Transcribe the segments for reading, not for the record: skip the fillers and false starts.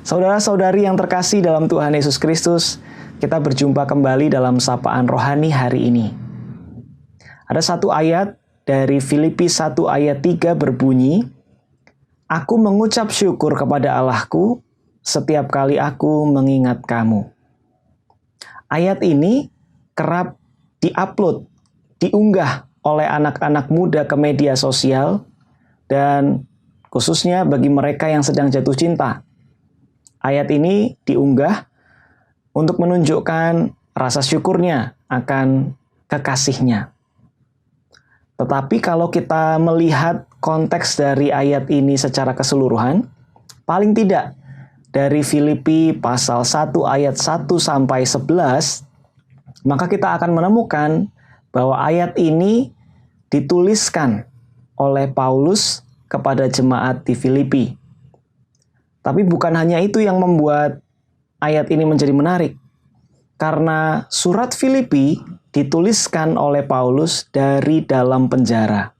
Saudara-saudari yang terkasih dalam Tuhan Yesus Kristus, kita berjumpa kembali dalam sapaan rohani hari ini. Ada satu ayat dari Filipi 1 ayat 3 berbunyi, "Aku mengucap syukur kepada Allahku setiap kali aku mengingat kamu." Ayat ini kerap diupload, diunggah oleh anak-anak muda ke media sosial, dan khususnya bagi mereka yang sedang jatuh cinta. Ayat ini diunggah untuk menunjukkan rasa syukurnya akan kekasihnya. Tetapi kalau kita melihat konteks dari ayat ini secara keseluruhan, paling tidak dari Filipi pasal 1 ayat 1 sampai 11, maka kita akan menemukan bahwa ayat ini dituliskan oleh Paulus kepada jemaat di Filipi. Tapi bukan hanya itu yang membuat ayat ini menjadi menarik. Karena surat Filipi dituliskan oleh Paulus dari dalam penjara.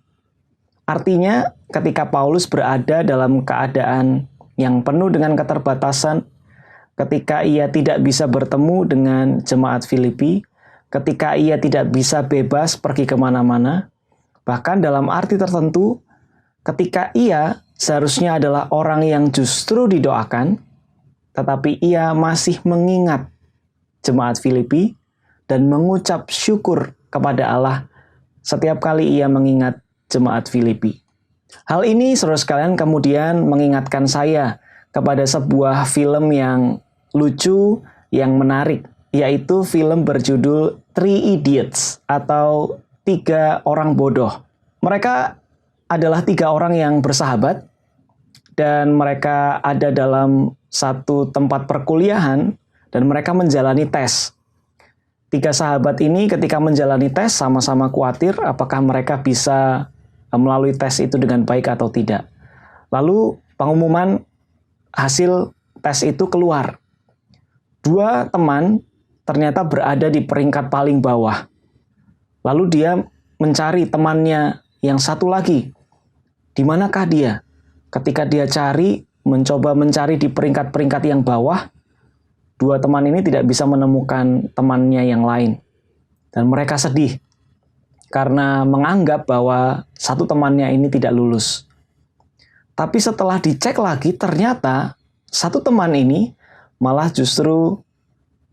Artinya ketika Paulus berada dalam keadaan yang penuh dengan keterbatasan, ketika ia tidak bisa bertemu dengan jemaat Filipi, ketika ia tidak bisa bebas pergi kemana-mana, bahkan dalam arti tertentu, ketika ia seharusnya adalah orang yang justru didoakan, tetapi ia masih mengingat jemaat Filipi dan mengucap syukur kepada Allah setiap kali ia mengingat jemaat Filipi. Hal ini, saudara sekalian, kemudian mengingatkan saya kepada sebuah film yang lucu, yang menarik, yaitu film berjudul Three Idiots atau Tiga Orang Bodoh. Mereka adalah tiga orang yang bersahabat, dan mereka ada dalam satu tempat perkuliahan, dan mereka menjalani tes. Tiga sahabat ini ketika menjalani tes sama-sama khawatir apakah mereka bisa melalui tes itu dengan baik atau tidak. Lalu pengumuman hasil tes itu keluar. Dua teman ternyata berada di peringkat paling bawah. Lalu dia mencari temannya yang satu lagi. Di manakah dia? Ketika dia mencoba mencari di peringkat-peringkat yang bawah, dua teman ini tidak bisa menemukan temannya yang lain. Dan mereka sedih karena menganggap bahwa satu temannya ini tidak lulus. Tapi setelah dicek lagi, ternyata satu teman ini malah justru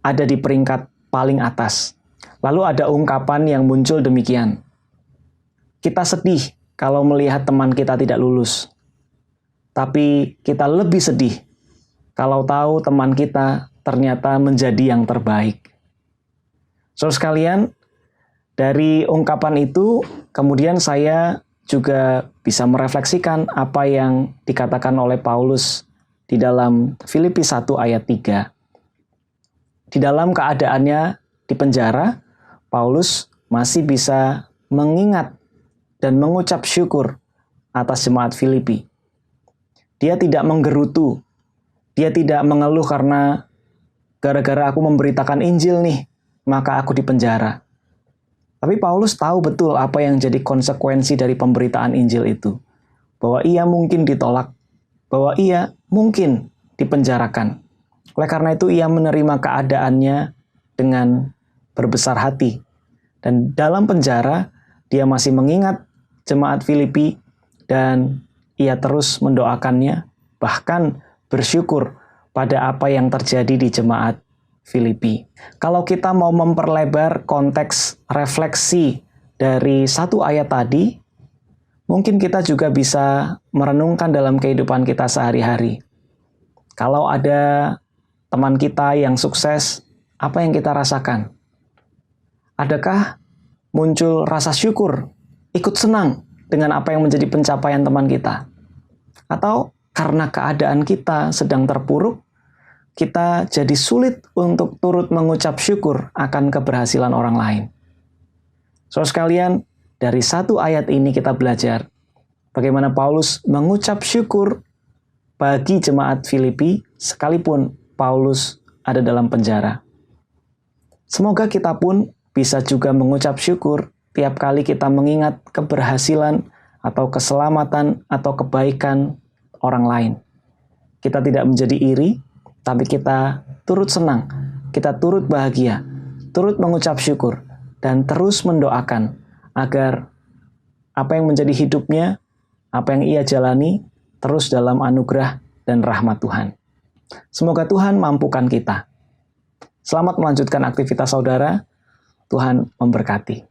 ada di peringkat paling atas. Lalu ada ungkapan yang muncul demikian, "Kita sedih kalau melihat teman kita tidak lulus. Tapi kita lebih sedih kalau tahu teman kita ternyata menjadi yang terbaik." Saudara sekalian, dari ungkapan itu kemudian saya juga bisa merefleksikan apa yang dikatakan oleh Paulus di dalam Filipi 1 ayat 3. Di dalam keadaannya di penjara, Paulus masih bisa mengingat dan mengucap syukur atas jemaat Filipi. Dia tidak menggerutu, dia tidak mengeluh karena gara-gara aku memberitakan Injil nih, maka aku dipenjara. Tapi Paulus tahu betul apa yang jadi konsekuensi dari pemberitaan Injil itu. Bahwa ia mungkin ditolak, bahwa ia mungkin dipenjarakan. Oleh karena itu ia menerima keadaannya dengan berbesar hati. Dan dalam penjara, dia masih mengingat jemaat Filipi dan ia terus mendoakannya, bahkan bersyukur pada apa yang terjadi di jemaat Filipi. Kalau kita mau memperlebar konteks refleksi dari satu ayat tadi, mungkin kita juga bisa merenungkan dalam kehidupan kita sehari-hari. Kalau ada teman kita yang sukses, apa yang kita rasakan? Adakah muncul rasa syukur, ikut senang dengan apa yang menjadi pencapaian teman kita? Atau karena keadaan kita sedang terpuruk, kita jadi sulit untuk turut mengucap syukur akan keberhasilan orang lain? Saudara sekalian, dari satu ayat ini kita belajar bagaimana Paulus mengucap syukur bagi jemaat Filipi sekalipun Paulus ada dalam penjara. Semoga kita pun bisa juga mengucap syukur tiap kali kita mengingat keberhasilan atau keselamatan atau kebaikan orang lain. Kita tidak menjadi iri, tapi kita turut senang, kita turut bahagia, turut mengucap syukur, dan terus mendoakan agar apa yang menjadi hidupnya, apa yang ia jalani, terus dalam anugerah dan rahmat Tuhan. Semoga Tuhan mampukan kita. Selamat melanjutkan aktivitas saudara. Tuhan memberkati.